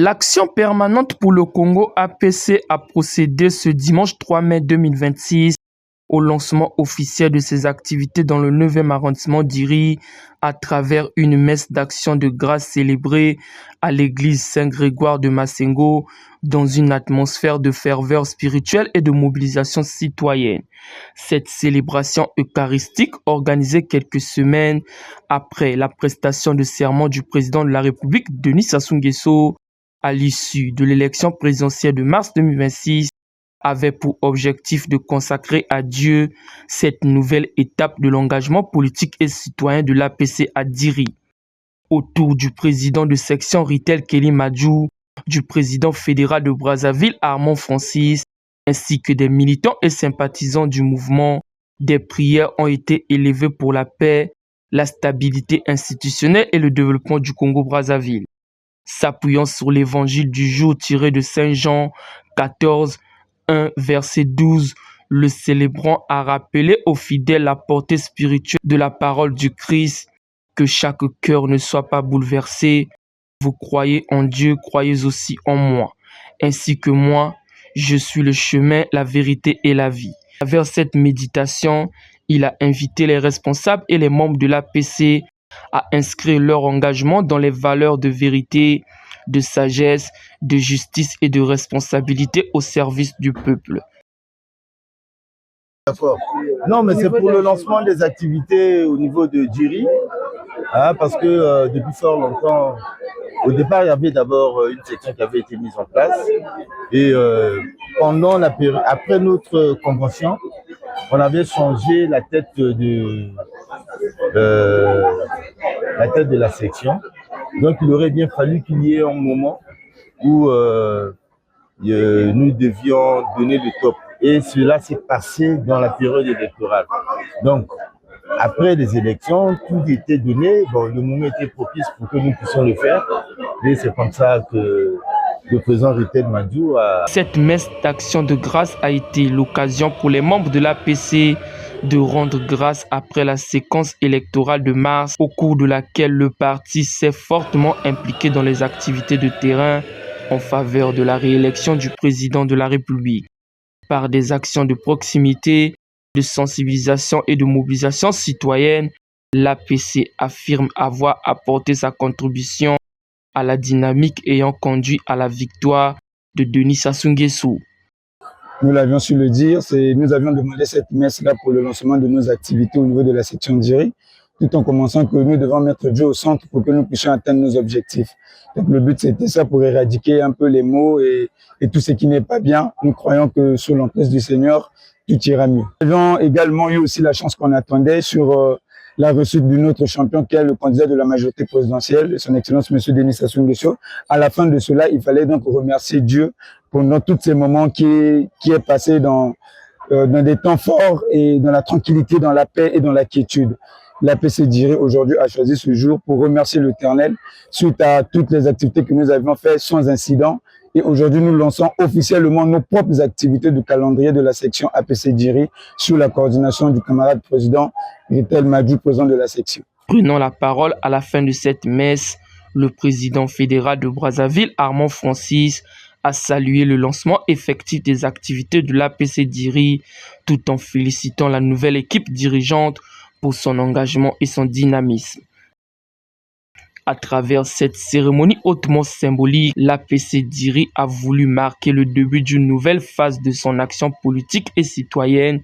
L'Action permanente pour le Congo APC a procédé ce dimanche 3 mai 2026 au lancement officiel de ses activités dans le 9e arrondissement d'Iri à travers une messe d'action de grâce célébrée à l'église Saint-Grégoire de Massengo dans une atmosphère de ferveur spirituelle et de mobilisation citoyenne. Cette célébration eucharistique, organisée quelques semaines après la prestation de serment du président de la République, Denis Sassou Nguesso, à l'issue de l'élection présidentielle de mars 2026, avait pour objectif de consacrer à Dieu cette nouvelle étape de l'engagement politique et citoyen de l'APC à Diri. Autour du président de section Ritel Kelly Madjou, du président fédéral de Brazzaville Armand Francis, ainsi que des militants et sympathisants du mouvement, des prières ont été élevées pour la paix, la stabilité institutionnelle et le développement du Congo-Brazzaville. S'appuyant sur l'évangile du jour tiré de Saint Jean 14, 1, verset 12, le célébrant a rappelé aux fidèles la portée spirituelle de la parole du Christ, que chaque cœur ne soit pas bouleversé. Vous croyez en Dieu, croyez aussi en moi. Ainsi que moi, je suis le chemin, la vérité et la vie. À travers cette méditation, il a invité les responsables et les membres de l'APC à inscrire leur engagement dans les valeurs de vérité, de sagesse, de justice et de responsabilité au service du peuple. Non, mais c'est pour le lancement des activités au niveau de Diri, parce que depuis fort longtemps, au départ, il y avait d'abord une section qui avait été mise en place et pendant la période, après notre convention, on avait changé la tête de la section. Donc, il aurait bien fallu qu'il y ait un moment où nous devions donner le top. Et cela s'est passé dans la période électorale. Donc, après les élections, tout était donné. Bon, le moment était propice pour que nous puissions le faire. Et c'est comme ça que le président Ritel Madjou a... Cette messe d'action de grâce a été l'occasion pour les membres de l'APC de rendre grâce après la séquence électorale de mars, au cours de laquelle le parti s'est fortement impliqué dans les activités de terrain en faveur de la réélection du président de la République. Par des actions de proximité, de sensibilisation et de mobilisation citoyenne, l'APC affirme avoir apporté sa contribution à la dynamique ayant conduit à la victoire de Denis Sassou Nguesso. Nous l'avions su le dire, nous avions demandé cette messe-là pour le lancement de nos activités au niveau de la section Diri, tout en commençant que nous devons mettre Dieu au centre pour que nous puissions atteindre nos objectifs. Donc le but c'était ça, pour éradiquer un peu les maux et tout ce qui n'est pas bien. Nous croyons que sous l'emprise du Seigneur, tout ira mieux. Nous avons également eu aussi la chance qu'on attendait sur la reçue d'une autre champion qui est le candidat de la majorité présidentielle, son Excellence M. Denis Sassou Nguesso. À la fin de cela, il fallait donc remercier Dieu pour tous ces moments qui est passé dans des temps forts et dans la tranquillité, dans la paix et dans la quiétude. L'APC Diri aujourd'hui a choisi ce jour pour remercier l'Éternel suite à toutes les activités que nous avions faites sans incident. Et aujourd'hui, nous lançons officiellement nos propres activités du calendrier de la section APC Diri sous la coordination du camarade président Ritel Madjou, président de la section. Prenant la parole à la fin de cette messe, le président fédéral de Brazzaville, Armand Francis, a salué le lancement effectif des activités de l'APC Diri, tout en félicitant la nouvelle équipe dirigeante pour son engagement et son dynamisme. À travers cette cérémonie hautement symbolique, l'APC Diri a voulu marquer le début d'une nouvelle phase de son action politique et citoyenne,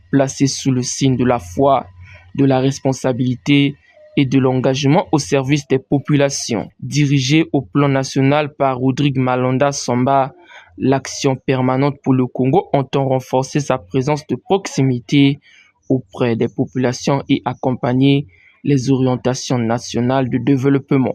placée sous le signe de la foi, de la responsabilité et de l'engagement au service des populations. Dirigée au plan national par Rodrigue Malonda Samba, l'Action permanente pour le Congo entend renforcer sa présence de proximité auprès des populations et accompagner les orientations nationales de développement.